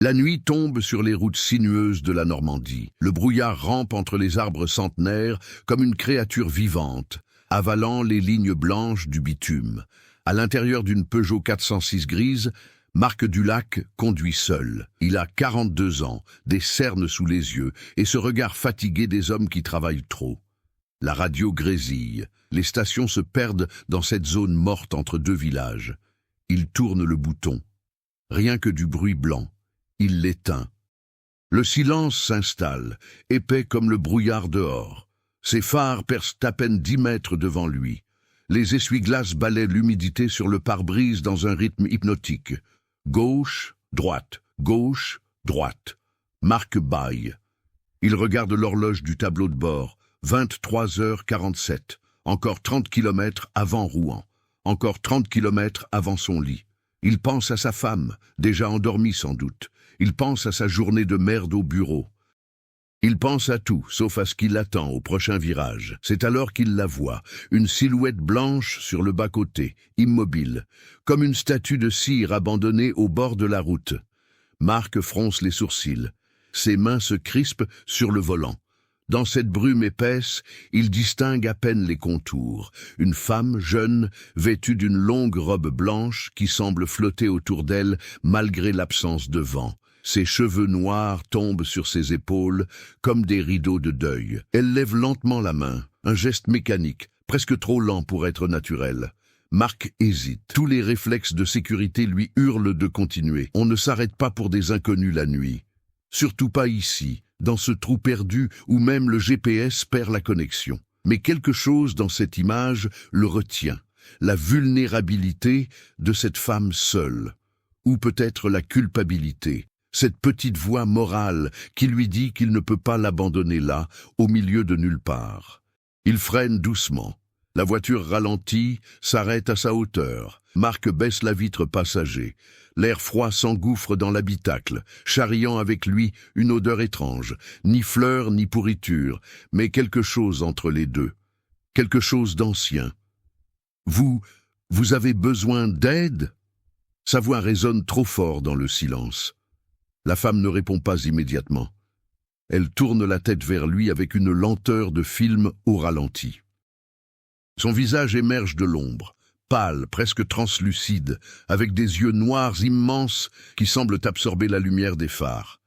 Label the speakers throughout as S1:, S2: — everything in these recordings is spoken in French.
S1: La nuit tombe sur les routes sinueuses de la Normandie. Le brouillard rampe entre les arbres centenaires comme une créature vivante, avalant les lignes blanches du bitume. À l'intérieur d'une Peugeot 406 grise, Marc Dulac conduit seul. Il a 42 ans, des cernes sous les yeux et ce regard fatigué des hommes qui travaillent trop. La radio grésille. Les stations se perdent dans cette zone morte entre deux villages. Il tourne le bouton. Rien que du bruit blanc. Il l'éteint. Le silence s'installe, épais comme le brouillard dehors. Ses phares percent à peine 10 mètres devant lui. Les essuie-glaces balaient l'humidité sur le pare-brise dans un rythme hypnotique. Gauche, droite, gauche, droite. Marc bâille. Il regarde l'horloge du tableau de bord. 23h47. Encore 30 kilomètres avant Rouen. Encore 30 kilomètres avant son lit. Il pense à sa femme, déjà endormie sans doute. Il pense à sa journée de merde au bureau. Il pense à tout, sauf à ce qui l'attend au prochain virage. C'est alors qu'il la voit, une silhouette blanche sur le bas-côté, immobile, comme une statue de cire abandonnée au bord de la route. Marc fronce les sourcils. Ses mains se crispent sur le volant. Dans cette brume épaisse, il distingue à peine les contours. Une femme jeune, vêtue d'une longue robe blanche qui semble flotter autour d'elle malgré l'absence de vent. Ses cheveux noirs tombent sur ses épaules comme des rideaux de deuil. Elle lève lentement la main, un geste mécanique, presque trop lent pour être naturel. Marc hésite. Tous les réflexes de sécurité lui hurlent de continuer. On ne s'arrête pas pour des inconnus la nuit. Surtout pas ici, dans ce trou perdu où même le GPS perd la connexion. Mais quelque chose dans cette image le retient. La vulnérabilité de cette femme seule. Ou peut-être la culpabilité. Cette petite voix morale qui lui dit qu'il ne peut pas l'abandonner là, au milieu de nulle part. Il freine doucement. La voiture ralentit, s'arrête à sa hauteur. Marc baisse la vitre passager. L'air froid s'engouffre dans l'habitacle, charriant avec lui une odeur étrange. Ni fleurs ni pourriture, mais quelque chose entre les deux. Quelque chose d'ancien. Vous avez besoin d'aide ? Sa voix résonne trop fort dans le silence. La femme ne répond pas immédiatement. Elle tourne la tête vers lui avec une lenteur de film au ralenti. Son visage émerge de l'ombre, pâle, presque translucide, avec des yeux noirs immenses qui semblent absorber la lumière des phares.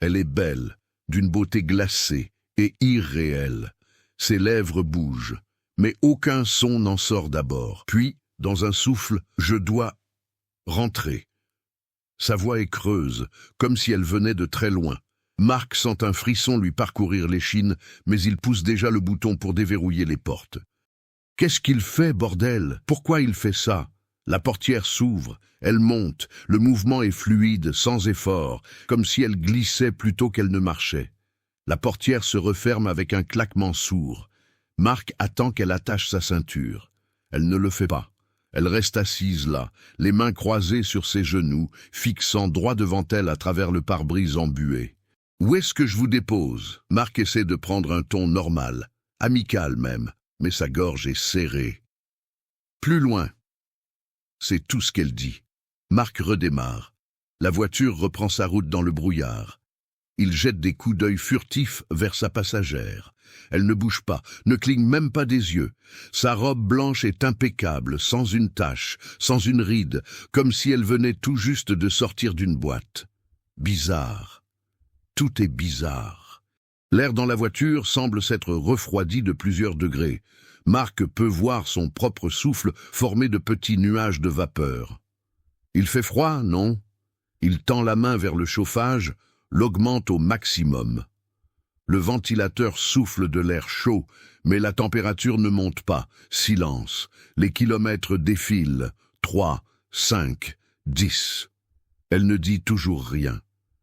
S1: Elle est belle, d'une beauté glacée et irréelle. Ses lèvres bougent, mais aucun son n'en sort d'abord. Puis, dans un souffle, je dois rentrer. Sa voix est creuse, comme si elle venait de très loin. Marc sent un frisson lui parcourir l'échine, mais il pousse déjà le bouton pour déverrouiller les portes. Qu'est-ce qu'il fait, bordel? Pourquoi il fait ça? La portière s'ouvre, elle monte, le mouvement est fluide, sans effort, comme si elle glissait plutôt qu'elle ne marchait. La portière se referme avec un claquement sourd. Marc attend qu'elle attache sa ceinture. Elle ne le fait pas. Elle reste assise là, les mains croisées sur ses genoux, fixant droit devant elle à travers le pare-brise embué. « Où est-ce que je vous dépose ?» Marc essaie de prendre un ton normal, amical même, mais sa gorge est serrée. « Plus loin !» C'est tout ce qu'elle dit. Marc redémarre. La voiture reprend sa route dans le brouillard. Il jette des coups d'œil furtifs vers sa passagère. Elle ne bouge pas, ne cligne même pas des yeux. Sa robe blanche est impeccable, sans une tache, sans une ride, comme si elle venait tout juste de sortir d'une boîte. Bizarre. Tout est bizarre. L'air dans la voiture semble s'être refroidi de plusieurs degrés. Marc peut voir son propre souffle formé de petits nuages de vapeur. Il fait froid, non? Il tend la main vers le chauffage, l'augmente au maximum. Le ventilateur souffle de l'air chaud, mais la température ne monte pas. Silence. Les kilomètres défilent. 3, 5, 10. Elle ne dit toujours rien.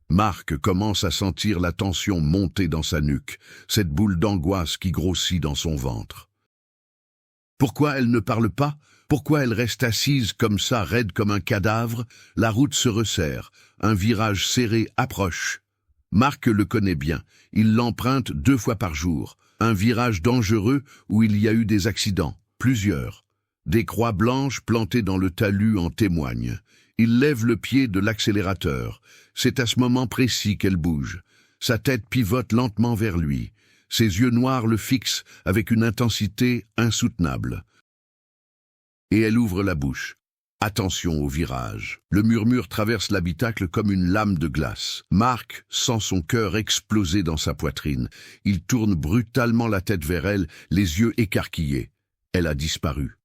S1: Marc commence à sentir la tension monter dans sa nuque, cette boule d'angoisse qui grossit dans son ventre. Pourquoi elle ne parle pas? Pourquoi elle reste assise comme ça, raide comme un cadavre? La route se resserre. Un virage serré approche. Marc le connaît bien. Il l'emprunte 2 fois par jour. Un virage dangereux où il y a eu des accidents. Plusieurs. Des croix blanches plantées dans le talus en témoignent. Il lève le pied de l'accélérateur. C'est à ce moment précis qu'elle bouge. Sa tête pivote lentement vers lui. Ses yeux noirs le fixent avec une intensité insoutenable. Et elle ouvre la bouche. Attention au virage. Le murmure traverse l'habitacle comme une lame de glace. Marc sent son cœur exploser dans sa poitrine. Il tourne brutalement la tête vers elle, les yeux écarquillés. Elle a disparu.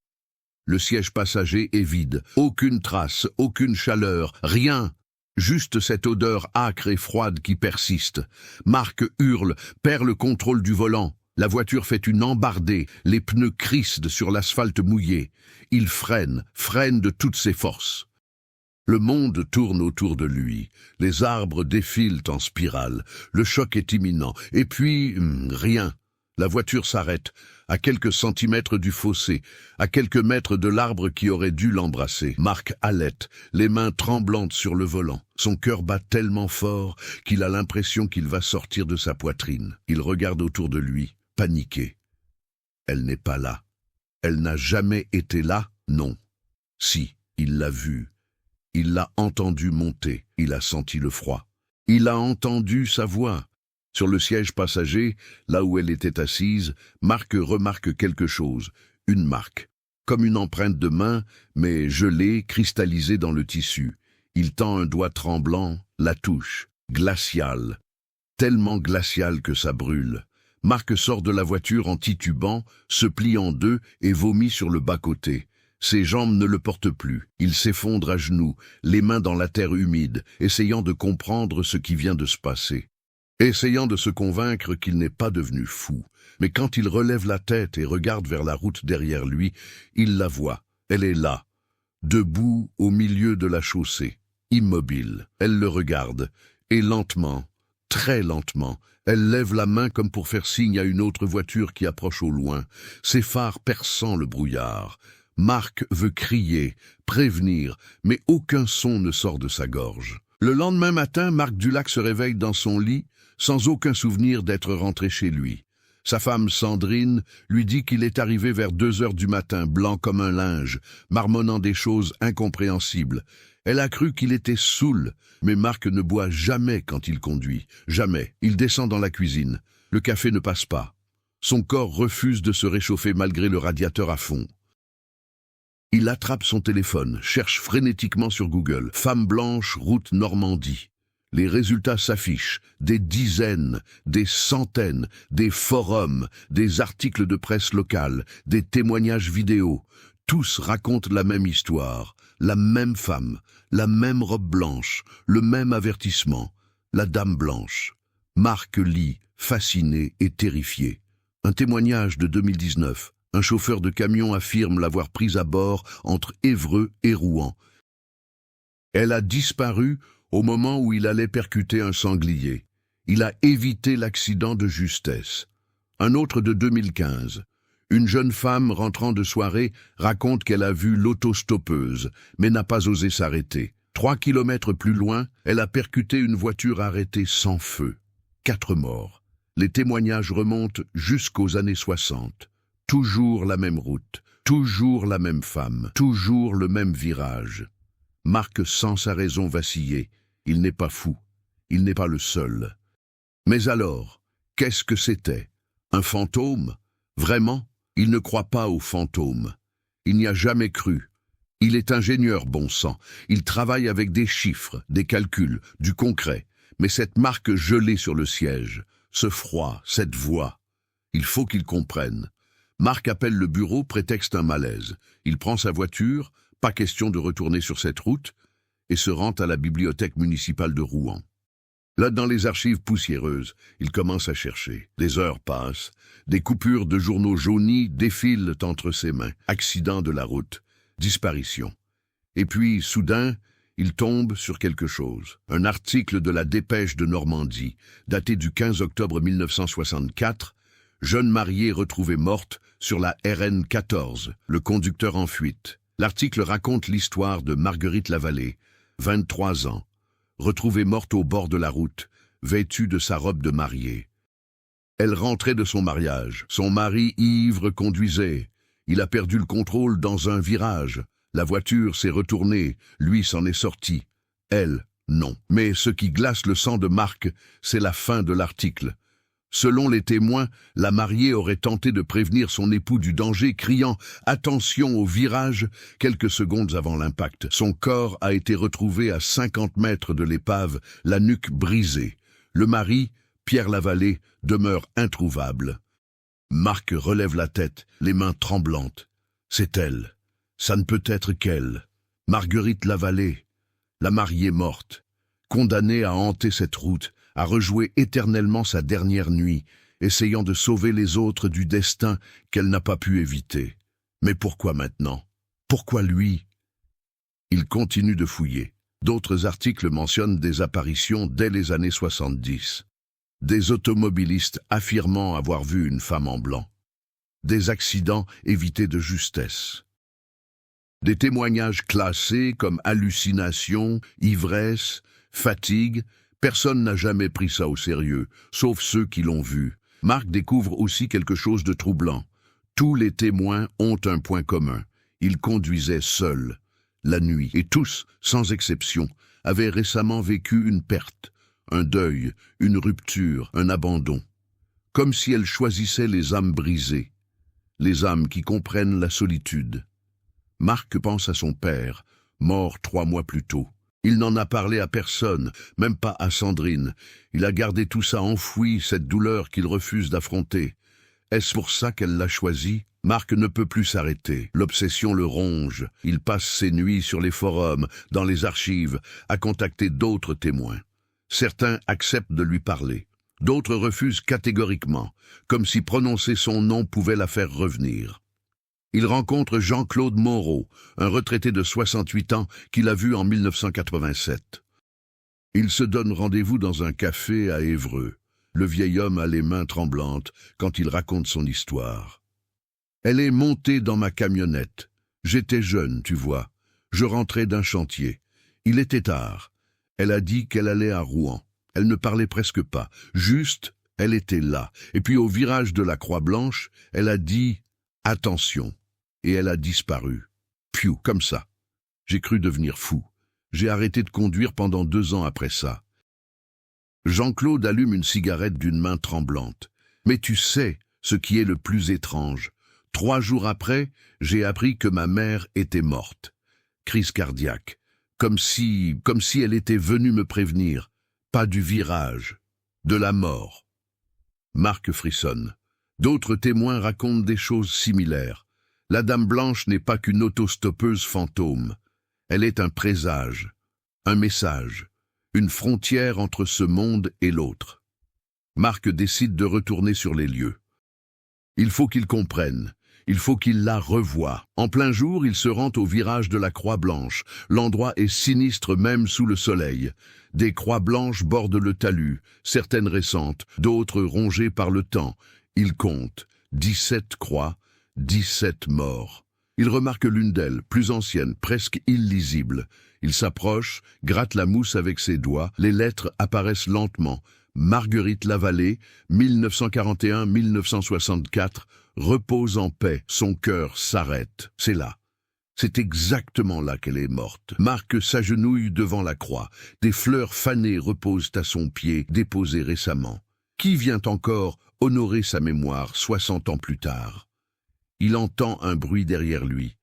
S1: Le siège passager est vide. Aucune trace, aucune chaleur, rien. Juste cette odeur âcre et froide qui persiste. Marc hurle, perd le contrôle du volant. La voiture fait une embardée, les pneus crissent sur l'asphalte mouillé. Il freine de toutes ses forces. Le monde tourne autour de lui. Les arbres défilent en spirale. Le choc est imminent. Et puis, rien. La voiture s'arrête, à quelques centimètres du fossé, à quelques mètres de l'arbre qui aurait dû l'embrasser. Marc halète, les mains tremblantes sur le volant. Son cœur bat tellement fort qu'il a l'impression qu'il va sortir de sa poitrine. Il regarde autour de lui, paniqué. Elle n'est pas là. Elle n'a jamais été là, non. Si, il l'a vue. Il l'a entendue monter. Il a senti le froid. Il a entendu sa voix. Sur le siège passager, là où elle était assise, Marc remarque quelque chose, une marque, comme une empreinte de main, mais gelée, cristallisée dans le tissu. Il tend un doigt tremblant, la touche, glaciale, tellement glaciale que ça brûle. Marc sort de la voiture en titubant, se plie en deux et vomit sur le bas-côté. Ses jambes ne le portent plus. Il s'effondre à genoux, les mains dans la terre humide, essayant de comprendre ce qui vient de se passer. Essayant de se convaincre qu'il n'est pas devenu fou. Mais quand il relève la tête et regarde vers la route derrière lui, il la voit. Elle est là, debout au milieu de la chaussée, immobile. Elle le regarde, et lentement, très lentement, elle lève la main comme pour faire signe à une autre voiture qui approche au loin, ses phares perçant le brouillard. Marc veut crier, prévenir, mais aucun son ne sort de sa gorge. Le lendemain matin, Marc Dulac se réveille dans son lit, sans aucun souvenir d'être rentré chez lui. Sa femme Sandrine lui dit qu'il est arrivé vers 2 heures du matin, blanc comme un linge, marmonnant des choses incompréhensibles. Elle a cru qu'il était saoul, mais Marc ne boit jamais quand il conduit, jamais. Il descend dans la cuisine. Le café ne passe pas. Son corps refuse de se réchauffer malgré le radiateur à fond. Il attrape son téléphone, cherche frénétiquement sur Google. Femme blanche, route Normandie. Les résultats s'affichent, des dizaines, des centaines, des forums, des articles de presse locale, des témoignages vidéo. Tous racontent la même histoire, la même femme, la même robe blanche, le même avertissement, la dame blanche. Marc lit, fasciné et terrifié. Un témoignage de 2019. Un chauffeur de camion affirme l'avoir prise à bord entre Évreux et Rouen. Elle a disparu au moment où il allait percuter un sanglier. Il a évité l'accident de justesse. Un autre de 2015. Une jeune femme rentrant de soirée raconte qu'elle a vu l'autostoppeuse, mais n'a pas osé s'arrêter. 3 kilomètres plus loin, elle a percuté une voiture arrêtée sans feu. 4 morts. Les témoignages remontent jusqu'aux années 60. Toujours la même route, toujours la même femme, toujours le même virage. Marc sent sa raison vaciller. Il n'est pas fou. Il n'est pas le seul. Mais alors, qu'est-ce que c'était? Un fantôme? Vraiment? Il ne croit pas aux fantômes. Il n'y a jamais cru. Il est ingénieur, bon sang. Il travaille avec des chiffres, des calculs, du concret. Mais cette marque gelée sur le siège, ce froid, cette voix, il faut qu'il comprenne. Marc appelle le bureau, prétexte un malaise. Il prend sa voiture, pas question de retourner sur cette route, et se rend à la bibliothèque municipale de Rouen. Là, dans les archives poussiéreuses, il commence à chercher. Des heures passent, des coupures de journaux jaunis défilent entre ses mains. Accident de la route, disparition. Et puis, soudain, il tombe sur quelque chose. Un article de la Dépêche de Normandie, daté du 15 octobre 1964, jeune mariée retrouvée morte sur la RN 14, le conducteur en fuite. L'article raconte l'histoire de Marguerite Lavallée, 23 ans, retrouvée morte au bord de la route, vêtue de sa robe de mariée. Elle rentrait de son mariage. Son mari ivre conduisait. Il a perdu le contrôle dans un virage. La voiture s'est retournée, lui s'en est sorti. Elle, non. Mais ce qui glace le sang de Marc, c'est la fin de l'article. Selon les témoins, la mariée aurait tenté de prévenir son époux du danger, criant « Attention au virage !» quelques secondes avant l'impact. Son corps a été retrouvé à 50 mètres de l'épave, la nuque brisée. Le mari, Pierre Lavallée, demeure introuvable. Marc relève la tête, les mains tremblantes. C'est elle. Ça ne peut être qu'elle. Marguerite Lavallée, la mariée morte, condamnée à hanter cette route, à rejouer éternellement sa dernière nuit, essayant de sauver les autres du destin qu'elle n'a pas pu éviter. Mais pourquoi maintenant? Pourquoi lui? Il continue de fouiller. D'autres articles mentionnent des apparitions dès les années 70. Des automobilistes affirmant avoir vu une femme en blanc. Des accidents évités de justesse. Des témoignages classés comme hallucination, ivresse, fatigue. Personne n'a jamais pris ça au sérieux, sauf ceux qui l'ont vu. Marc découvre aussi quelque chose de troublant. Tous les témoins ont un point commun. Ils conduisaient seuls, la nuit, et tous, sans exception, avaient récemment vécu une perte, un deuil, une rupture, un abandon. Comme si elles choisissaient les âmes brisées, les âmes qui comprennent la solitude. Marc pense à son père, mort 3 mois plus tôt. Il n'en a parlé à personne, même pas à Sandrine. Il a gardé tout ça enfoui, cette douleur qu'il refuse d'affronter. Est-ce pour ça qu'elle l'a choisi? Marc ne peut plus s'arrêter. L'obsession le ronge. Il passe ses nuits sur les forums, dans les archives, à contacter d'autres témoins. Certains acceptent de lui parler. D'autres refusent catégoriquement, comme si prononcer son nom pouvait la faire revenir. Il rencontre Jean-Claude Moreau, un retraité de 68 ans qu'il a vu en 1987. Il se donne rendez-vous dans un café à Évreux. Le vieil homme a les mains tremblantes quand il raconte son histoire. Elle est montée dans ma camionnette. J'étais jeune, tu vois. Je rentrais d'un chantier. Il était tard. Elle a dit qu'elle allait à Rouen. Elle ne parlait presque pas. Juste, elle était là. Et puis au virage de la Croix-Blanche, elle a dit « Attention !» et elle a disparu. Piou, comme ça. J'ai cru devenir fou. J'ai arrêté de conduire pendant 2 ans après ça. Jean-Claude allume une cigarette d'une main tremblante. Mais tu sais ce qui est le plus étrange. 3 jours après, j'ai appris que ma mère était morte. Crise cardiaque. Comme si elle était venue me prévenir. Pas du virage, de la mort. Marc frissonne. D'autres témoins racontent des choses similaires. La Dame Blanche n'est pas qu'une autostoppeuse fantôme. Elle est un présage, un message, une frontière entre ce monde et l'autre. Marc décide de retourner sur les lieux. Il faut qu'il comprenne, il faut qu'il la revoie. En plein jour, il se rend au virage de la Croix-Blanche. L'endroit est sinistre même sous le soleil. Des croix blanches bordent le talus, certaines récentes, d'autres rongées par le temps. Il compte 17 croix, 17 morts. Il remarque l'une d'elles, plus ancienne, presque illisible. Il s'approche, gratte la mousse avec ses doigts, les lettres apparaissent lentement. Marguerite Lavallée, 1941-1964, repose en paix, son cœur s'arrête. C'est là. C'est exactement là qu'elle est morte. Marc s'agenouille devant la croix. Des fleurs fanées reposent à son pied, déposées récemment. Qui vient encore honorer sa mémoire 60 ans plus tard? Il entend un bruit derrière lui.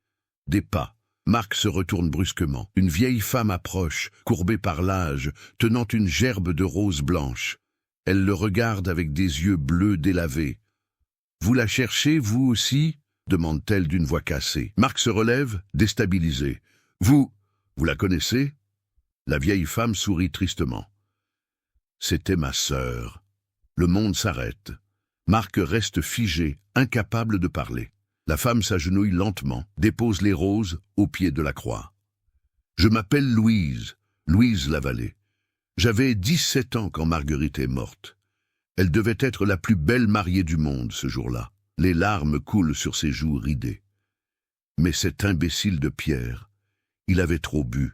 S1: Des pas. Marc se retourne brusquement. Une vieille femme approche, courbée par l'âge, tenant une gerbe de roses blanches. Elle le regarde avec des yeux bleus délavés. « Vous la cherchez, vous aussi ?» demande-t-elle d'une voix cassée. Marc se relève, déstabilisé. « Vous la connaissez ?» La vieille femme sourit tristement. « C'était ma sœur. » Le monde s'arrête. Marc reste figé, incapable de parler. La femme s'agenouille lentement, dépose les roses au pied de la croix. « Je m'appelle Louise, Louise Lavallée. J'avais 17 ans quand Marguerite est morte. Elle devait être la plus belle mariée du monde ce jour-là. Les larmes coulent sur ses joues ridées. Mais cet imbécile de Pierre, il avait trop bu.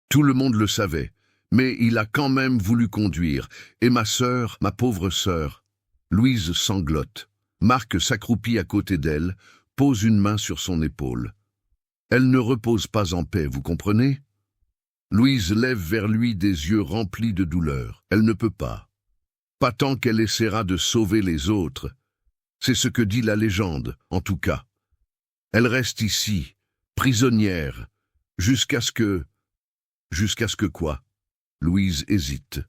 S1: Tout le monde le savait, mais il a quand même voulu conduire. Et ma sœur, ma pauvre sœur, Louise sanglote. Marc s'accroupit à côté d'elle, pose une main sur son épaule. Elle ne repose pas en paix, vous comprenez? Louise lève vers lui des yeux remplis de douleur. Elle ne peut pas. Pas tant qu'elle essaiera de sauver les autres. C'est ce que dit la légende, en tout cas. Elle reste ici, prisonnière, jusqu'à ce que... Jusqu'à ce que quoi? Louise hésite.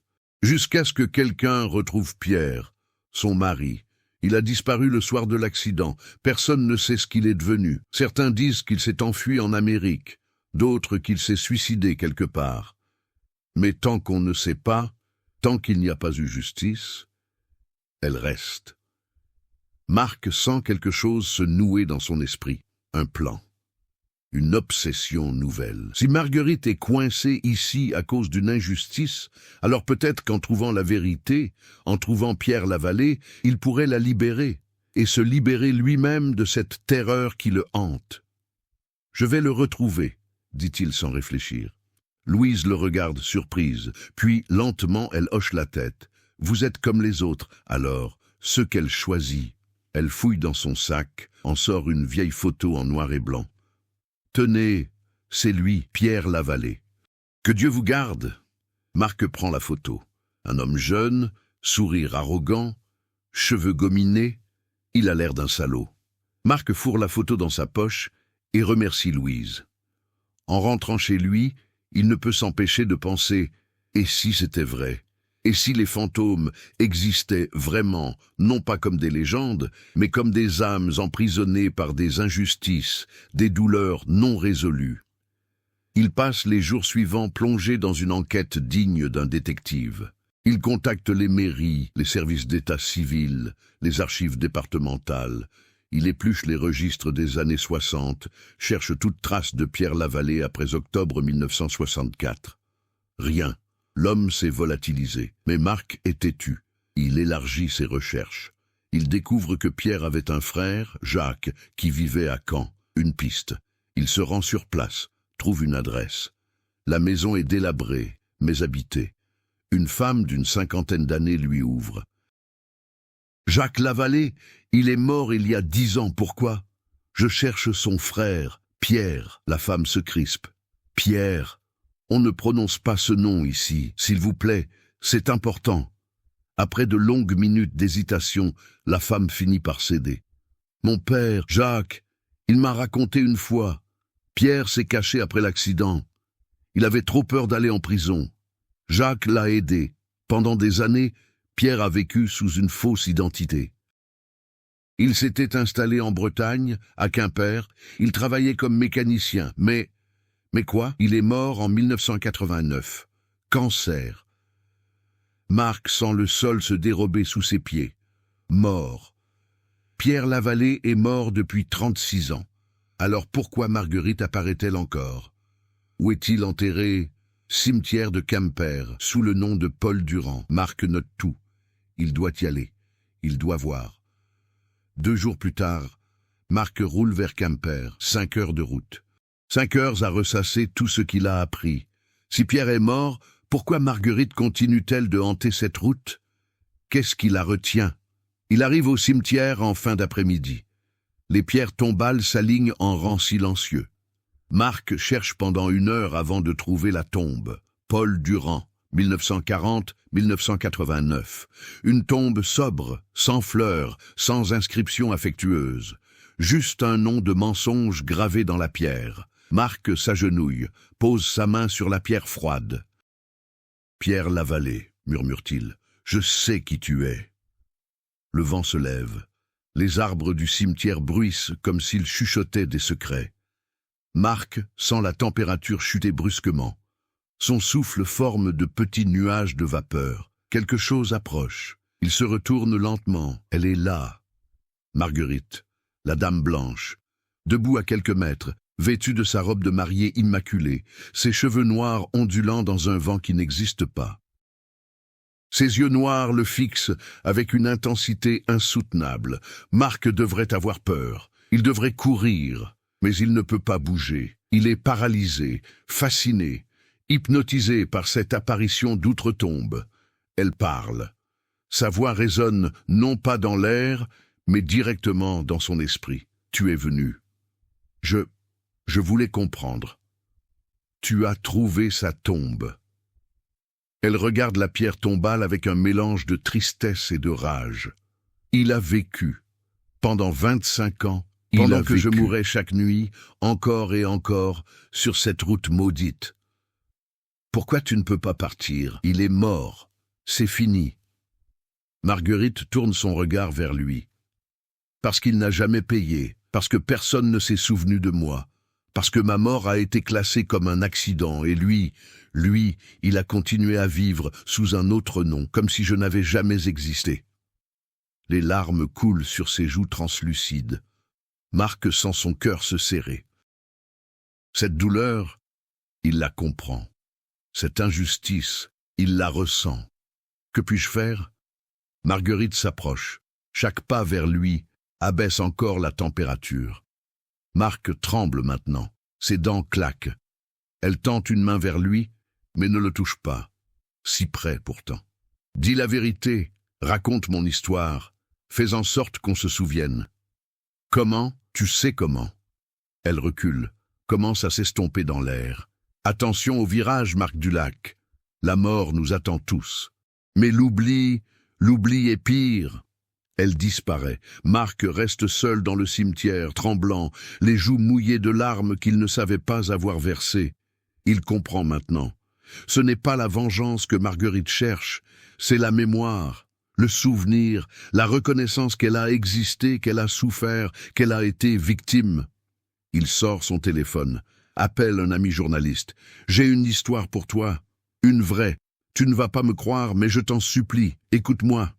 S1: Jusqu'à ce que quelqu'un retrouve Pierre, son mari. Il a disparu le soir de l'accident. Personne ne sait ce qu'il est devenu. Certains disent qu'il s'est enfui en Amérique, d'autres qu'il s'est suicidé quelque part. Mais tant qu'on ne sait pas, tant qu'il n'y a pas eu justice, elle reste. Marc sent quelque chose se nouer dans son esprit, un plan. Une obsession nouvelle. Si Marguerite est coincée ici à cause d'une injustice, alors peut-être qu'en trouvant la vérité, en trouvant Pierre Lavallée, il pourrait la libérer, et se libérer lui-même de cette terreur qui le hante. « Je vais le retrouver », dit-il sans réfléchir. Louise le regarde surprise, puis lentement elle hoche la tête. « Vous êtes comme les autres, alors, ceux qu'elle choisit. » Elle fouille dans son sac, en sort une vieille photo en noir et blanc. Tenez, c'est lui, Pierre Lavallée. Que Dieu vous garde. Marc prend la photo. Un homme jeune, sourire arrogant, cheveux gominés, il a l'air d'un salaud. Marc fourre la photo dans sa poche et remercie Louise. En rentrant chez lui, il ne peut s'empêcher de penser « et si c'était vrai ?» Et si les fantômes existaient vraiment, non pas comme des légendes, mais comme des âmes emprisonnées par des injustices, des douleurs non résolues. Il passe les jours suivants plongé dans une enquête digne d'un détective. Il contacte les mairies, les services d'état civil, les archives départementales. Il épluche les registres des années 60, cherche toute trace de Pierre Lavallée après octobre 1964. Rien. L'homme s'est volatilisé, mais Marc est têtu. Il élargit ses recherches. Il découvre que Pierre avait un frère, Jacques, qui vivait à Caen. Une piste. Il se rend sur place, trouve une adresse. La maison est délabrée, mais habitée. Une femme d'une 50aine d'années lui ouvre. « Jacques Lavallée, il est mort il y a 10 ans, pourquoi? Je cherche son frère, Pierre. » La femme se crispe. « Pierre. On ne prononce pas ce nom ici, s'il vous plaît, c'est important. » Après de longues minutes d'hésitation, la femme finit par céder. « Mon père, Jacques, il m'a raconté une fois. Pierre s'est caché après l'accident. Il avait trop peur d'aller en prison. Jacques l'a aidé. Pendant des années, Pierre a vécu sous une fausse identité. Il s'était installé en Bretagne, à Quimper. Il travaillait comme mécanicien, mais quoi? Il est mort en 1989. Cancer. Marc sent le sol se dérober sous ses pieds. Mort. Pierre Lavallée est mort depuis 36 ans. Alors pourquoi Marguerite apparaît-elle encore? Où est-il enterré? Cimetière de Quimper, sous le nom de Paul Durand. Marc note tout. Il doit y aller. Il doit voir. 2 jours plus tard, Marc roule vers Quimper, 5 heures de route. 5 heures à ressasser tout ce qu'il a appris. Si Pierre est mort, pourquoi Marguerite continue-t-elle de hanter cette route? Qu'est-ce qui la retient? Il arrive au cimetière en fin d'après-midi. Les pierres tombales s'alignent en rang silencieux. Marc cherche pendant 1 heure avant de trouver la tombe. Paul Durand, 1940-1989. Une tombe sobre, sans fleurs, sans inscription affectueuse. Juste un nom de mensonge gravé dans la pierre. Marc s'agenouille, pose sa main sur la pierre froide. « Pierre Lavallée, » murmure-t-il, « je sais qui tu es. » Le vent se lève. Les arbres du cimetière bruissent comme s'ils chuchotaient des secrets. Marc sent la température chuter brusquement. Son souffle forme de petits nuages de vapeur. Quelque chose approche. Il se retourne lentement. Elle est là. Marguerite, la dame blanche, debout à quelques mètres, vêtue de sa robe de mariée immaculée, ses cheveux noirs ondulant dans un vent qui n'existe pas. Ses yeux noirs le fixent avec une intensité insoutenable. Marc devrait avoir peur. Il devrait courir, mais il ne peut pas bouger. Il est paralysé, fasciné, hypnotisé par cette apparition d'outre-tombe. Elle parle. Sa voix résonne non pas dans l'air, mais directement dans son esprit. « Tu es venu. » Je voulais comprendre. Tu as trouvé sa tombe. Elle regarde la pierre tombale avec un mélange de tristesse et de rage. Il a vécu. Pendant 25 ans, pendant que je mourais chaque nuit, encore et encore, sur cette route maudite. Pourquoi tu ne peux pas partir? Il est mort. C'est fini. Marguerite tourne son regard vers lui. Parce qu'il n'a jamais payé, parce que personne ne s'est souvenu de moi, parce que ma mort a été classée comme un accident, et lui, il a continué à vivre sous un autre nom, comme si je n'avais jamais existé. Les larmes coulent sur ses joues translucides. Marc sent son cœur se serrer. Cette douleur, il la comprend. Cette injustice, il la ressent. Que puis-je faire? Marguerite s'approche. Chaque pas vers lui abaisse encore la température. Marc tremble maintenant. Ses dents claquent. Elle tente une main vers lui, mais ne le touche pas. Si près pourtant. Dis la vérité, raconte mon histoire. Fais en sorte qu'on se souvienne. Comment? Tu sais comment. Elle recule, commence à s'estomper dans l'air. Attention au virage, Marc Dulac. La mort nous attend tous. Mais l'oubli est pire. Elle disparaît. Marc reste seul dans le cimetière, tremblant, les joues mouillées de larmes qu'il ne savait pas avoir versées. Il comprend maintenant. Ce n'est pas la vengeance que Marguerite cherche, c'est la mémoire, le souvenir, la reconnaissance qu'elle a existé, qu'elle a souffert, qu'elle a été victime. Il sort son téléphone, appelle un ami journaliste. « J'ai une histoire pour toi, une vraie. Tu ne vas pas me croire, mais je t'en supplie, écoute-moi. »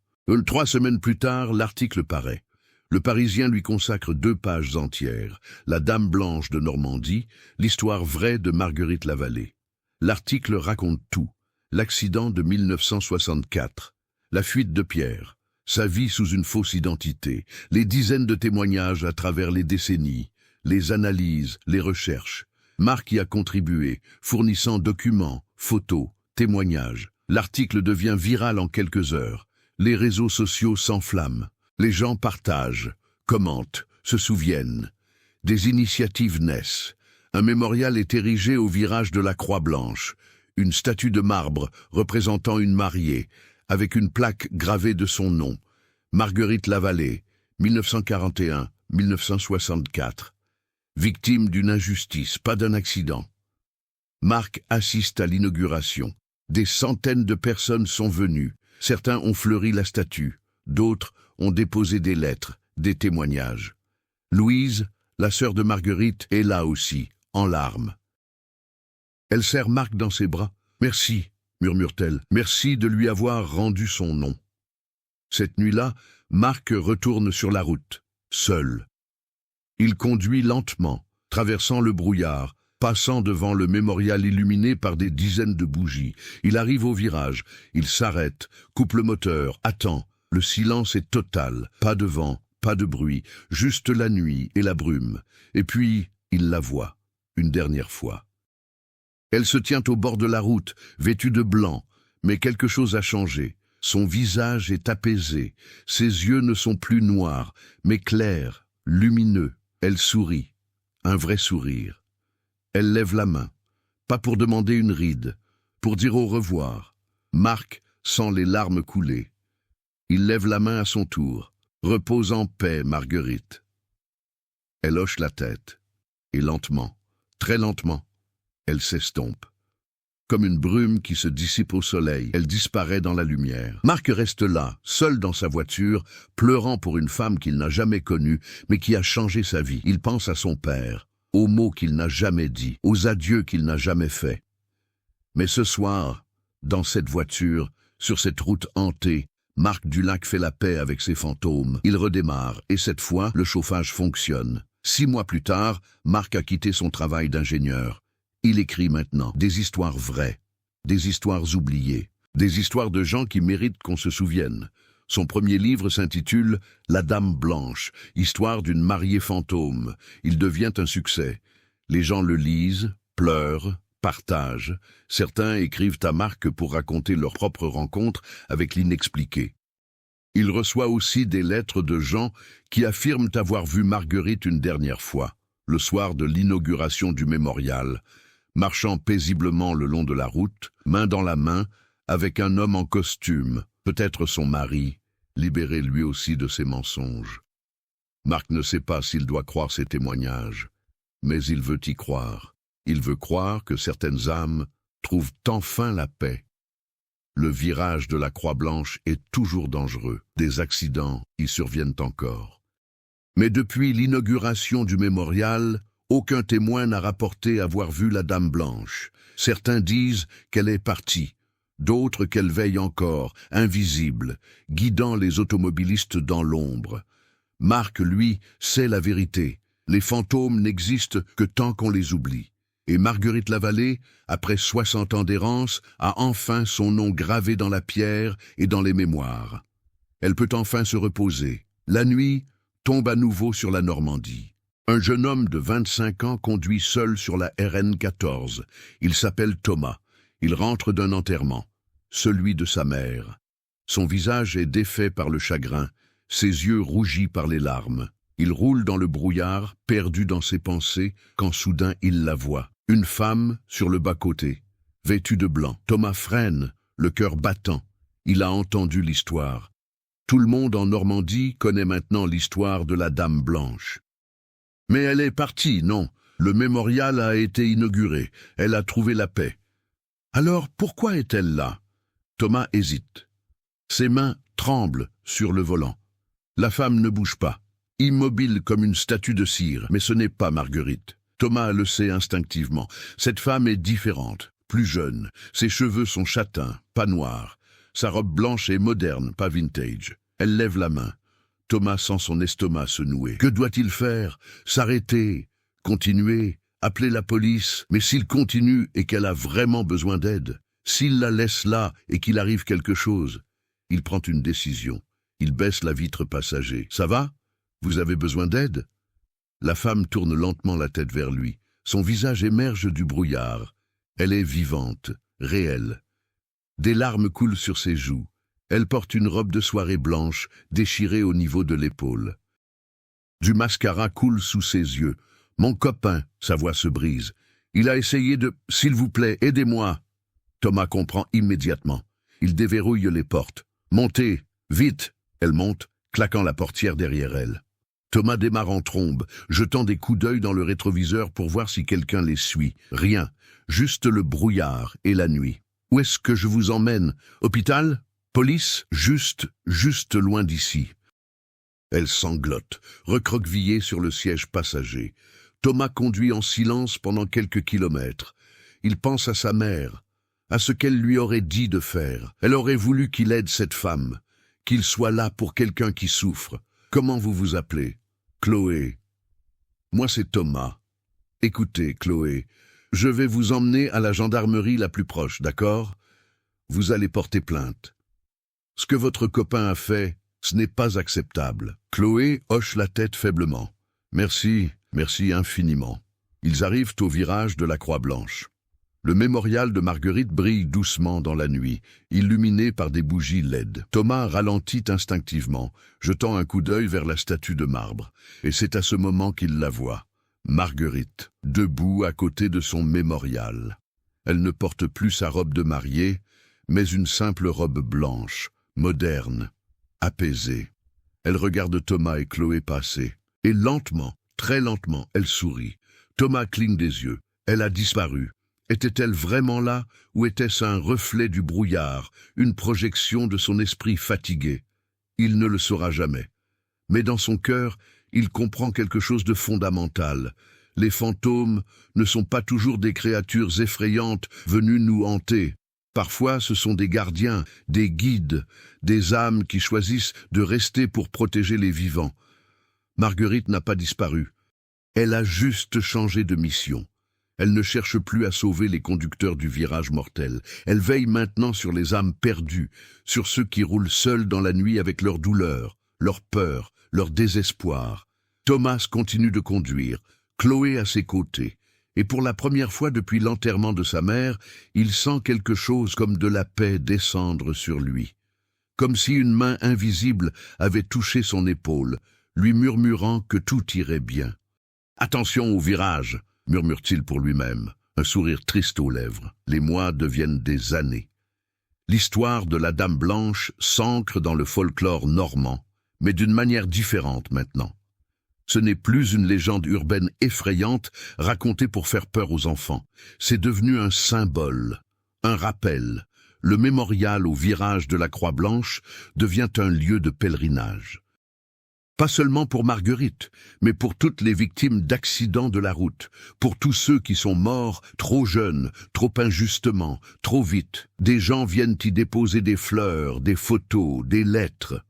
S1: 3 semaines plus tard, l'article paraît. Le Parisien lui consacre 2 pages entières. La Dame Blanche de Normandie, l'histoire vraie de Marguerite Lavallée. L'article raconte tout. L'accident de 1964, la fuite de Pierre, sa vie sous une fausse identité, les dizaines de témoignages à travers les décennies, les analyses, les recherches. Marc y a contribué, fournissant documents, photos, témoignages. L'article devient viral en quelques heures. Les réseaux sociaux s'enflamment. Les gens partagent, commentent, se souviennent. Des initiatives naissent. Un mémorial est érigé au virage de la Croix-Blanche. Une statue de marbre représentant une mariée, avec une plaque gravée de son nom. Marguerite Lavallée, 1941-1964. Victime d'une injustice, pas d'un accident. Marc assiste à l'inauguration. Des centaines de personnes sont venues. Certains ont fleuri la statue, d'autres ont déposé des lettres, des témoignages. Louise, la sœur de Marguerite, est là aussi, en larmes. Elle serre Marc dans ses bras. « Merci », murmure-t-elle, « merci de lui avoir rendu son nom. » Cette nuit-là, Marc retourne sur la route, seul. Il conduit lentement, traversant le brouillard, passant devant le mémorial illuminé par des dizaines de bougies. Il arrive au virage, il s'arrête, coupe le moteur, attend. Le silence est total, pas de vent, pas de bruit, juste la nuit et la brume. Et puis, il la voit, une dernière fois. Elle se tient au bord de la route, vêtue de blanc, mais quelque chose a changé. Son visage est apaisé, ses yeux ne sont plus noirs, mais clairs, lumineux. Elle sourit, un vrai sourire. Elle lève la main, pas pour demander une ride, pour dire au revoir. Marc sent les larmes couler. Il lève la main à son tour. Repose en paix, Marguerite. Elle hoche la tête, et lentement, très lentement, elle s'estompe. Comme une brume qui se dissipe au soleil, elle disparaît dans la lumière. Marc reste là, seul dans sa voiture, pleurant pour une femme qu'il n'a jamais connue, mais qui a changé sa vie. Il pense à son père, aux mots qu'il n'a jamais dits, aux adieux qu'il n'a jamais faits. Mais ce soir, dans cette voiture, sur cette route hantée, Marc Dulac fait la paix avec ses fantômes. Il redémarre, et cette fois, le chauffage fonctionne. 6 mois plus tard, Marc a quitté son travail d'ingénieur. Il écrit maintenant des histoires vraies, des histoires oubliées, des histoires de gens qui méritent qu'on se souvienne. Son premier livre s'intitule « La Dame Blanche », histoire d'une mariée fantôme. Il devient un succès. Les gens le lisent, pleurent, partagent. Certains écrivent à Marc pour raconter leur propre rencontre avec l'inexpliqué. Il reçoit aussi des lettres de gens qui affirment avoir vu Marguerite une dernière fois. le soir de l'inauguration du mémorial, marchant paisiblement le long de la route, main dans la main, avec un homme en costume, peut-être son mari, libéré lui aussi de ses mensonges. Marc ne sait pas s'il doit croire ces témoignages, mais il veut y croire. Il veut croire que certaines âmes trouvent enfin la paix. Le virage de la Croix-Blanche est toujours dangereux. Des accidents y surviennent encore. Mais depuis l'inauguration du mémorial, aucun témoin n'a rapporté avoir vu la Dame Blanche. Certains disent qu'elle est partie, d'autres qu'elle veille encore, invisible, guidant les automobilistes dans l'ombre. Marc, lui, sait la vérité. Les fantômes n'existent que tant qu'on les oublie. Et Marguerite Lavallée, après 60 ans d'errance, a enfin son nom gravé dans la pierre et dans les mémoires. Elle peut enfin se reposer. La nuit tombe à nouveau sur la Normandie. Un jeune homme de 25 ans conduit seul sur la RN 14. Il s'appelle Thomas. Il rentre d'un enterrement, celui de sa mère. Son visage est défait par le chagrin, ses yeux rougis par les larmes. Il roule dans le brouillard, perdu dans ses pensées, quand soudain il la voit. Une femme sur le bas-côté, vêtue de blanc. Thomas freine, le cœur battant. Il a entendu l'histoire. Tout le monde en Normandie connaît maintenant l'histoire de la Dame Blanche. Mais elle est partie, non. Le mémorial a été inauguré. Elle a trouvé la paix. Alors pourquoi est-elle là? Thomas hésite. Ses mains tremblent sur le volant. La femme ne bouge pas, immobile comme une statue de cire, mais ce n'est pas Marguerite. Thomas le sait instinctivement. Cette femme est différente, plus jeune. Ses cheveux sont châtains, pas noirs. Sa robe blanche est moderne, pas vintage. Elle lève la main. Thomas sent son estomac se nouer. Que doit-il faire? S'arrêter? Continuer? Appeler la police? Mais s'il continue et qu'elle a vraiment besoin d'aide, s'il la laisse là et qu'il arrive quelque chose, il prend une décision. Il baisse la vitre passager. « Ça va? Vous avez besoin d'aide ?» La femme tourne lentement la tête vers lui. Son visage émerge du brouillard. Elle est vivante, réelle. Des larmes coulent sur ses joues. Elle porte une robe de soirée blanche, déchirée au niveau de l'épaule. Du mascara coule sous ses yeux. « Mon copain !» Sa voix se brise. Il a essayé de... « S'il vous plaît, aidez-moi !» Thomas comprend immédiatement. Il déverrouille les portes. « Montez, vite !» Elle monte, claquant la portière derrière elle. Thomas démarre en trombe, jetant des coups d'œil dans le rétroviseur pour voir si quelqu'un les suit. Rien, juste le brouillard et la nuit. Où est-ce que je vous emmène? Hôpital? Police? Juste loin d'ici. Elle sanglote, recroquevillée sur le siège passager. Thomas conduit en silence pendant quelques kilomètres. Il pense à sa mère, à ce qu'elle lui aurait dit de faire. Elle aurait voulu qu'il aide cette femme, qu'il soit là pour quelqu'un qui souffre. Comment vous vous appelez? Chloé. Moi c'est Thomas. Écoutez, Chloé, je vais vous emmener à la gendarmerie la plus proche, d'accord? Vous allez porter plainte. Ce que votre copain a fait, ce n'est pas acceptable. Chloé hoche la tête faiblement. Merci infiniment. Ils arrivent au virage de la Croix-Blanche. Le mémorial de Marguerite brille doucement dans la nuit, illuminé par des bougies LED. Thomas ralentit instinctivement, jetant un coup d'œil vers la statue de marbre. Et c'est à ce moment qu'il la voit. Marguerite, debout à côté de son mémorial. Elle ne porte plus sa robe de mariée, mais une simple robe blanche, moderne, apaisée. Elle regarde Thomas et Chloé passer. Et lentement, très lentement, elle sourit. Thomas cligne des yeux. Elle a disparu. Était-elle vraiment là, ou était-ce un reflet du brouillard, une projection de son esprit fatigué? Il ne le saura jamais. Mais dans son cœur, il comprend quelque chose de fondamental. Les fantômes ne sont pas toujours des créatures effrayantes venues nous hanter. Parfois, ce sont des gardiens, des guides, des âmes qui choisissent de rester pour protéger les vivants. Marguerite n'a pas disparu. Elle a juste changé de mission. Elle ne cherche plus à sauver les conducteurs du virage mortel. Elle veille maintenant sur les âmes perdues, sur ceux qui roulent seuls dans la nuit avec leur douleur, leur peur, leur désespoir. Thomas continue de conduire, Chloé à ses côtés, et pour la première fois depuis l'enterrement de sa mère, il sent quelque chose comme de la paix descendre sur lui. Comme si une main invisible avait touché son épaule, lui murmurant que tout irait bien. Attention au virage, murmure-t-il pour lui-même, un sourire triste aux lèvres. Les mois deviennent des années. L'histoire de la Dame Blanche s'ancre dans le folklore normand, mais d'une manière différente maintenant. Ce n'est plus une légende urbaine effrayante racontée pour faire peur aux enfants. C'est devenu un symbole, un rappel. Le mémorial au virage de la Croix-Blanche devient un lieu de pèlerinage. Pas seulement pour Marguerite, mais pour toutes les victimes d'accidents de la route, pour tous ceux qui sont morts trop jeunes, trop injustement, trop vite. Des gens viennent y déposer des fleurs, des photos, des lettres.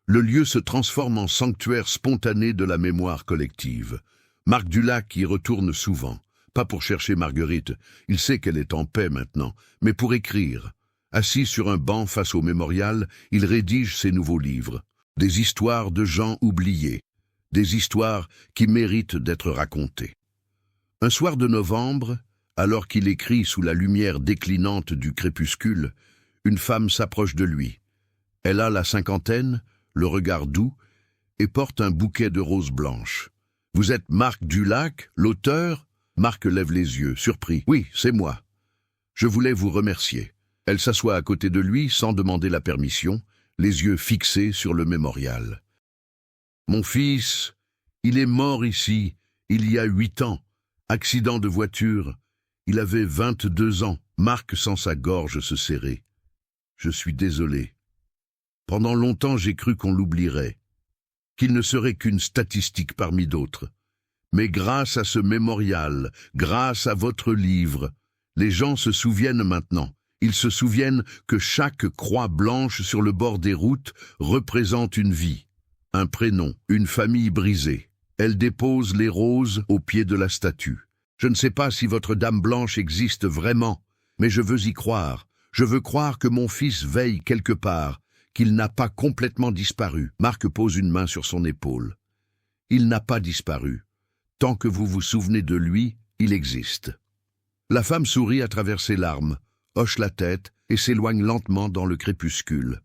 S1: Le lieu se transforme en sanctuaire spontané de la mémoire collective. Marc Dulac y retourne souvent, pas pour chercher Marguerite, il sait qu'elle est en paix maintenant, mais pour écrire. Assis sur un banc face au mémorial, il rédige ses nouveaux livres. Des histoires de gens oubliés, des histoires qui méritent d'être racontées. Un soir de novembre, alors qu'il écrit sous la lumière déclinante du crépuscule, une femme s'approche de lui. Elle a la cinquantaine, le regard doux, et porte un bouquet de roses blanches. « Vous êtes Marc Dulac, l'auteur ?» Marc lève les yeux, surpris. « Oui, c'est moi. Je voulais vous remercier. » Elle s'assoit à côté de lui sans demander la permission, les yeux fixés sur le mémorial. « Mon fils, il est mort ici, il y a 8 ans. Accident de voiture. Il avait 22 ans. » Marc sent sa gorge se serrer. « Je suis désolé. Pendant longtemps, j'ai cru qu'on l'oublierait, qu'il ne serait qu'une statistique parmi d'autres. Mais grâce à ce mémorial, grâce à votre livre, les gens se souviennent maintenant. Ils se souviennent que chaque croix blanche sur le bord des routes représente une vie, un prénom, une famille brisée. Elle dépose les roses au pied de la statue. Je ne sais pas si votre Dame Blanche existe vraiment, mais je veux y croire. Je veux croire que mon fils veille quelque part, qu'il n'a pas complètement disparu. Marc pose une main sur son épaule. Il n'a pas disparu. Tant que vous vous souvenez de lui, il existe. La femme sourit à travers ses larmes, hoche la tête et s'éloigne lentement dans le crépuscule.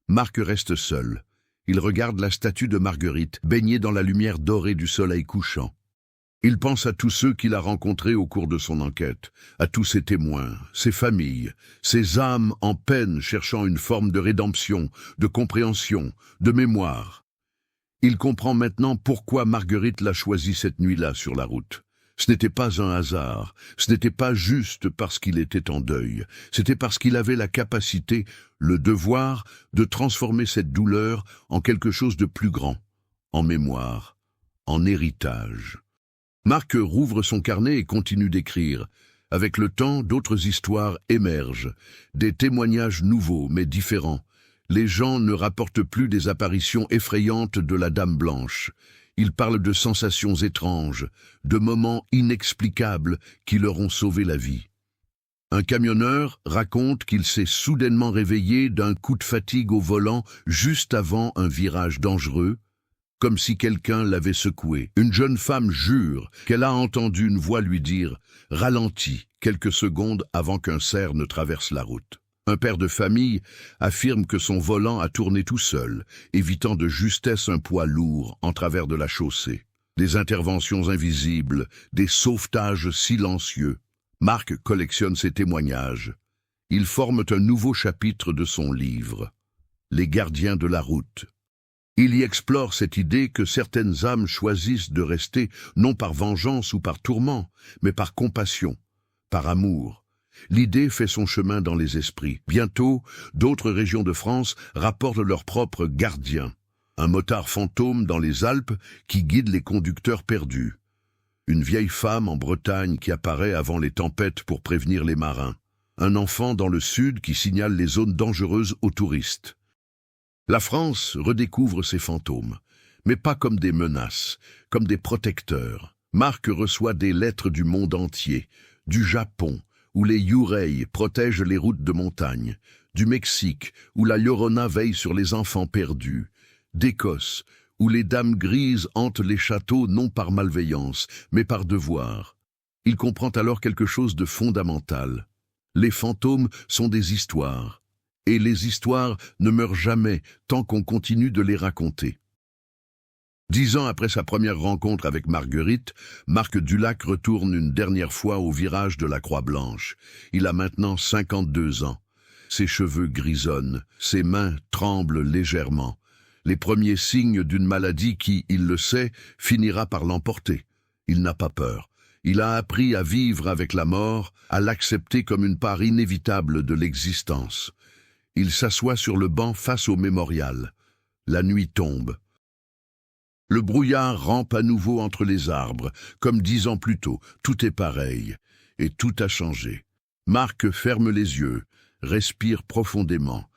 S1: Marc reste seul. Il regarde la statue de Marguerite, baignée dans la lumière dorée du soleil couchant. Il pense à tous ceux qu'il a rencontrés au cours de son enquête, à tous ses témoins, ses familles, ses âmes en peine cherchant une forme de rédemption, de compréhension, de mémoire. Il comprend maintenant pourquoi Marguerite l'a choisi cette nuit-là sur la route. Ce n'était pas un hasard, ce n'était pas juste parce qu'il était en deuil, c'était parce qu'il avait la capacité, le devoir, de transformer cette douleur en quelque chose de plus grand, en mémoire, en héritage. Marc rouvre son carnet et continue d'écrire. Avec le temps, d'autres histoires émergent, des témoignages nouveaux mais différents. Les gens ne rapportent plus des apparitions effrayantes de la Dame Blanche. Ils parlent de sensations étranges, de moments inexplicables qui leur ont sauvé la vie. Un camionneur raconte qu'il s'est soudainement réveillé d'un coup de fatigue au volant juste avant un virage dangereux, comme si quelqu'un l'avait secoué. Une jeune femme jure qu'elle a entendu une voix lui dire « Ralentis » quelques secondes avant qu'un cerf ne traverse la route. Un père de famille affirme que son volant a tourné tout seul, évitant de justesse un poids lourd en travers de la chaussée. Des interventions invisibles, des sauvetages silencieux. Marc collectionne ces témoignages. Ils forment un nouveau chapitre de son livre, Les gardiens de la route. Il y explore cette idée que certaines âmes choisissent de rester non par vengeance ou par tourment, mais par compassion, par amour. L'idée fait son chemin dans les esprits. Bientôt, d'autres régions de France rapportent leurs propres gardiens. Un motard fantôme dans les Alpes qui guide les conducteurs perdus. Une vieille femme en Bretagne qui apparaît avant les tempêtes pour prévenir les marins. Un enfant dans le sud qui signale les zones dangereuses aux touristes. La France redécouvre ses fantômes, mais pas comme des menaces, comme des protecteurs. Marc reçoit des lettres du monde entier, du Japon, où les Yurei protègent les routes de montagne, du Mexique, où la Llorona veille sur les enfants perdus, d'Écosse, où les dames grises hantent les châteaux non par malveillance, mais par devoir. Il comprend alors quelque chose de fondamental. Les fantômes sont des histoires, et les histoires ne meurent jamais tant qu'on continue de les raconter. 10 ans après sa première rencontre avec Marguerite, Marc Dulac retourne une dernière fois au virage de la Croix-Blanche. Il a maintenant 52 ans. Ses cheveux grisonnent, ses mains tremblent légèrement. Les premiers signes d'une maladie qui, il le sait, finira par l'emporter. Il n'a pas peur. Il a appris à vivre avec la mort, à l'accepter comme une part inévitable de l'existence. Il s'assoit sur le banc face au mémorial. La nuit tombe. Le brouillard rampe à nouveau entre les arbres, comme 10 ans plus tôt. Tout est pareil, et tout a changé. Marc ferme les yeux, respire profondément.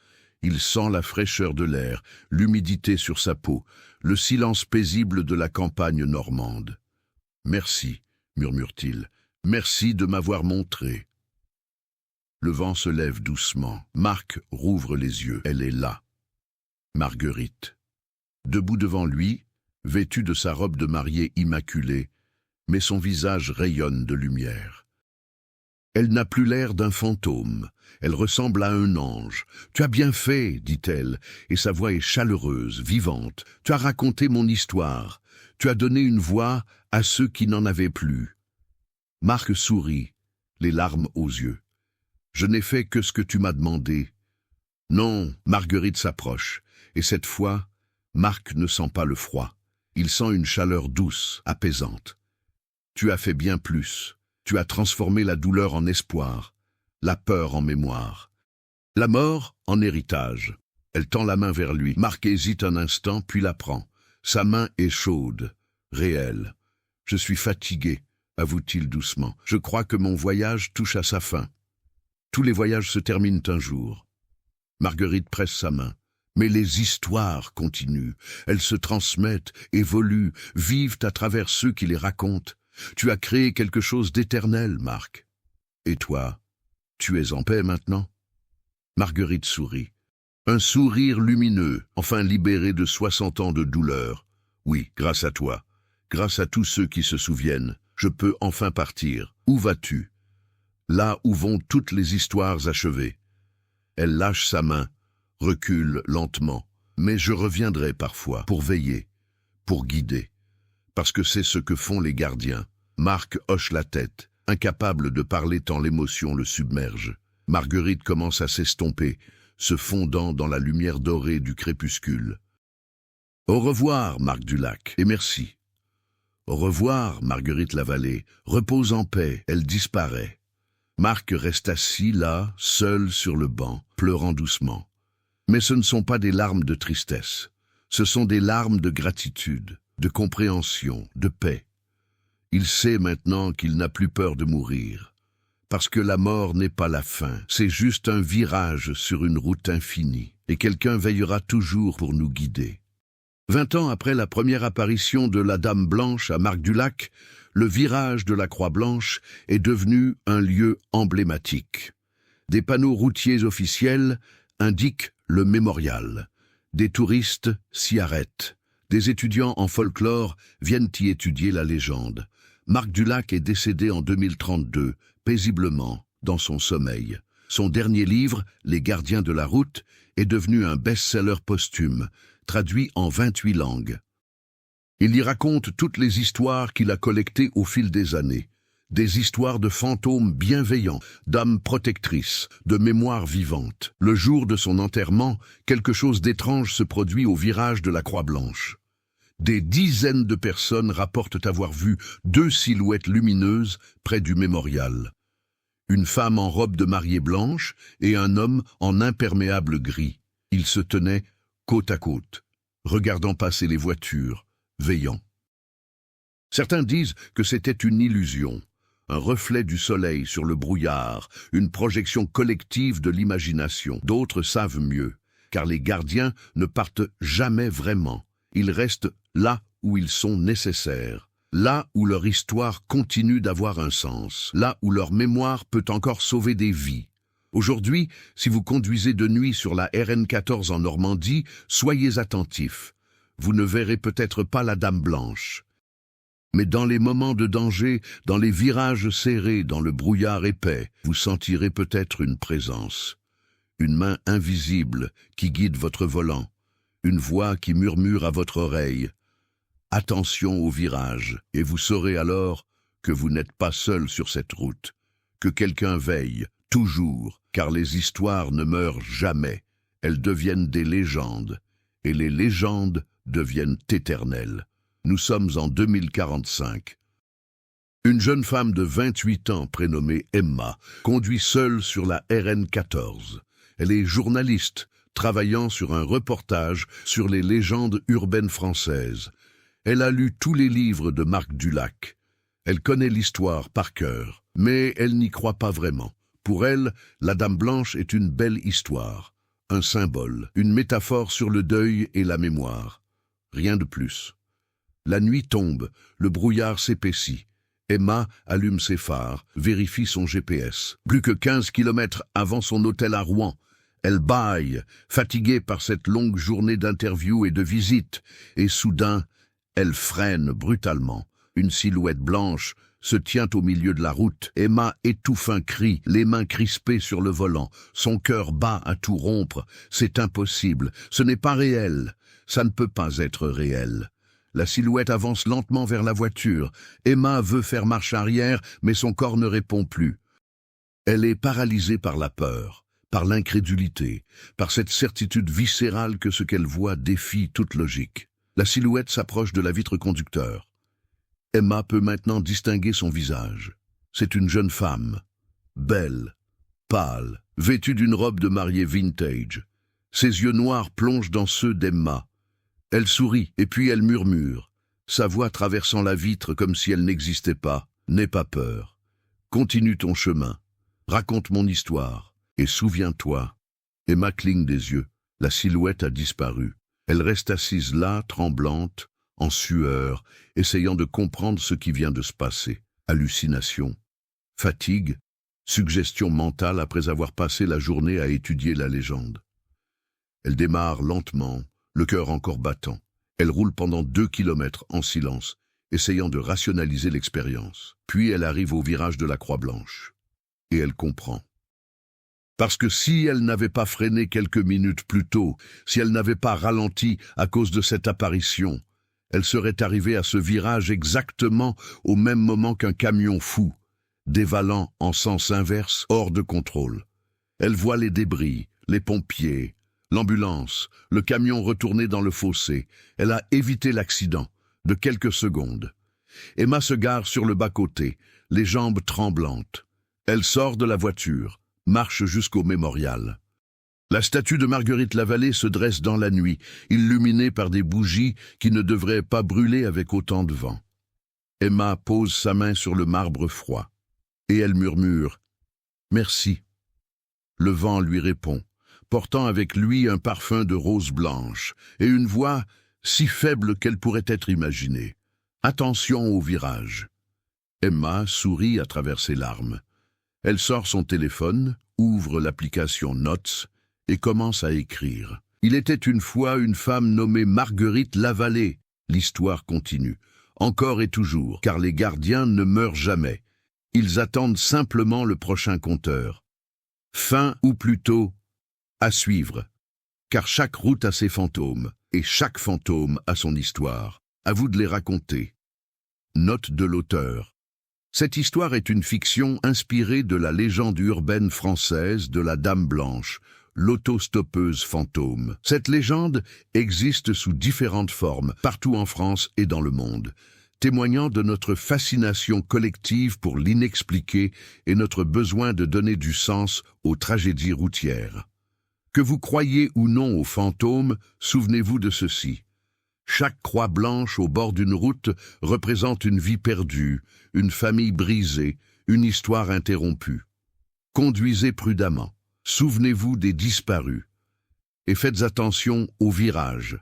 S1: Il sent la fraîcheur de l'air, l'humidité sur sa peau, le silence paisible de la campagne normande. « Merci », murmure-t-il, « merci de m'avoir montré. » Le vent se lève doucement. Marc rouvre les yeux. Elle est là. Marguerite. Debout devant lui, vêtue de sa robe de mariée immaculée, mais son visage rayonne de lumière. Elle n'a plus l'air d'un fantôme, elle ressemble à un ange. « Tu as bien fait, dit-elle, et sa voix est chaleureuse, vivante. Tu as raconté mon histoire, tu as donné une voix à ceux qui n'en avaient plus. » Marc sourit, les larmes aux yeux. « Je n'ai fait que ce que tu m'as demandé. » Non, Marguerite s'approche, et cette fois, Marc ne sent pas le froid. Il sent une chaleur douce, apaisante. Tu as fait bien plus. Tu as transformé la douleur en espoir, la peur en mémoire, la mort en héritage. Elle tend la main vers lui. Marc hésite un instant, puis la prend. Sa main est chaude, réelle. « Je suis fatigué, avoue-t-il doucement. Je crois que mon voyage touche à sa fin. Tous les voyages se terminent un jour. » Marguerite presse sa main. Mais les histoires continuent, elles se transmettent, évoluent, vivent à travers ceux qui les racontent. Tu as créé quelque chose d'éternel, Marc. Et toi, tu es en paix maintenant? Marguerite sourit. Un sourire lumineux, enfin libéré de 60 ans de douleur. Oui, grâce à toi, grâce à tous ceux qui se souviennent, je peux enfin partir. Où vas-tu? Là où vont toutes les histoires achevées. Elle lâche sa main, recule lentement, mais je reviendrai parfois pour veiller, pour guider, parce que c'est ce que font les gardiens. Marc hoche la tête, incapable de parler tant l'émotion le submerge. Marguerite commence à s'estomper, se fondant dans la lumière dorée du crépuscule. Au revoir, Marc Dulac, et merci. Au revoir, Marguerite Lavallée, repose en paix, elle disparaît. Marc reste assis là, seul sur le banc, pleurant doucement. Mais ce ne sont pas des larmes de tristesse, ce sont des larmes de gratitude, de compréhension, de paix. Il sait maintenant qu'il n'a plus peur de mourir, parce que la mort n'est pas la fin, c'est juste un virage sur une route infinie, et quelqu'un veillera toujours pour nous guider. 20 ans après la première apparition de la Dame Blanche à Marc Dulac, le virage de la Croix-Blanche est devenu un lieu emblématique. Des panneaux routiers officiels indiquent le mémorial. Des touristes s'y arrêtent. Des étudiants en folklore viennent y étudier la légende. Marc Dulac est décédé en 2032, paisiblement, dans son sommeil. Son dernier livre, Les gardiens de la route, est devenu un best-seller posthume, traduit en 28 langues. Il y raconte toutes les histoires qu'il a collectées au fil des années. Des histoires de fantômes bienveillants, d'âmes protectrices, de mémoires vivantes. Le jour de son enterrement, quelque chose d'étrange se produit au virage de la Croix-Blanche. Des dizaines de personnes rapportent avoir vu 2 silhouettes lumineuses près du mémorial. Une femme en robe de mariée blanche et un homme en imperméable gris. Ils se tenaient côte à côte, regardant passer les voitures, veillant. Certains disent que c'était une illusion, un reflet du soleil sur le brouillard, une projection collective de l'imagination. D'autres savent mieux, car les gardiens ne partent jamais vraiment. Ils restent là où ils sont nécessaires, là où leur histoire continue d'avoir un sens, là où leur mémoire peut encore sauver des vies. Aujourd'hui, si vous conduisez de nuit sur la RN 14 en Normandie, soyez attentifs. Vous ne verrez peut-être pas la Dame Blanche. Mais dans les moments de danger, dans les virages serrés, dans le brouillard épais, vous sentirez peut-être une présence. Une main invisible qui guide votre volant. Une voix qui murmure à votre oreille. Attention aux virages, et vous saurez alors que vous n'êtes pas seul sur cette route, que quelqu'un veille, toujours, car les histoires ne meurent jamais, elles deviennent des légendes, et les légendes deviennent éternelles. Nous sommes en 2045. Une jeune femme de 28 ans, prénommée Emma, conduit seule sur la RN 14. Elle est journaliste, travaillant sur un reportage sur les légendes urbaines françaises. Elle a lu tous les livres de Marc Dulac. Elle connaît l'histoire par cœur, mais elle n'y croit pas vraiment. Pour elle, la Dame Blanche est une belle histoire, un symbole, une métaphore sur le deuil et la mémoire. Rien de plus. La nuit tombe, le brouillard s'épaissit. Emma allume ses phares, vérifie son GPS. Plus que 15 kilomètres avant son hôtel à Rouen. Elle bâille, fatiguée par cette longue journée d'interviews et de visites, et soudain, elle freine brutalement. Une silhouette blanche se tient au milieu de la route. Emma étouffe un cri, les mains crispées sur le volant. Son cœur bat à tout rompre. C'est impossible, ce n'est pas réel. Ça ne peut pas être réel. La silhouette avance lentement vers la voiture. Emma veut faire marche arrière, mais son corps ne répond plus. Elle est paralysée par la peur, par l'incrédulité, par cette certitude viscérale que ce qu'elle voit défie toute logique. La silhouette s'approche de la vitre conducteur. Emma peut maintenant distinguer son visage. C'est une jeune femme, belle, pâle, vêtue d'une robe de mariée vintage. Ses yeux noirs plongent dans ceux d'Emma. Elle sourit, et puis elle murmure, sa voix traversant la vitre comme si elle n'existait pas. « N'aie pas peur. Continue ton chemin. Raconte mon histoire. Et souviens-toi. » Emma cligne des yeux. La silhouette a disparu. Elle reste assise là, tremblante, en sueur, essayant de comprendre ce qui vient de se passer. Hallucination, fatigue, suggestion mentale après avoir passé la journée à étudier la légende. Elle démarre lentement, le cœur encore battant. Elle roule pendant 2 kilomètres en silence, essayant de rationaliser l'expérience. Puis elle arrive au virage de la Croix-Blanche. Et elle comprend. Parce que si elle n'avait pas freiné quelques minutes plus tôt, si elle n'avait pas ralenti à cause de cette apparition, elle serait arrivée à ce virage exactement au même moment qu'un camion fou, dévalant en sens inverse, hors de contrôle. Elle voit les débris, les pompiers, l'ambulance, le camion retourné dans le fossé. Elle a évité l'accident, de quelques secondes. Emma se gare sur le bas-côté, les jambes tremblantes. Elle sort de la voiture, marche jusqu'au mémorial. La statue de Marguerite Lavallée se dresse dans la nuit, illuminée par des bougies qui ne devraient pas brûler avec autant de vent. Emma pose sa main sur le marbre froid, et elle murmure « Merci ». Le vent lui répond, portant avec lui un parfum de rose blanche et une voix si faible qu'elle pourrait être imaginée. Attention au virage. Emma sourit à travers ses larmes. Elle sort son téléphone, ouvre l'application Notes et commence à écrire. Il était une fois une femme nommée Marguerite Lavallée. L'histoire continue, encore et toujours, car les gardiens ne meurent jamais. Ils attendent simplement le prochain compteur. Fin ou plutôt à suivre, car chaque route a ses fantômes, et chaque fantôme a son histoire. À vous de les raconter. Note de l'auteur. Cette histoire est une fiction inspirée de la légende urbaine française de la Dame Blanche, l'autostoppeuse fantôme. Cette légende existe sous différentes formes, partout en France et dans le monde, témoignant de notre fascination collective pour l'inexpliqué et notre besoin de donner du sens aux tragédies routières. Que vous croyiez ou non aux fantômes, souvenez-vous de ceci. Chaque croix blanche au bord d'une route représente une vie perdue, une famille brisée, une histoire interrompue. Conduisez prudemment, souvenez-vous des disparus, et faites attention aux virages.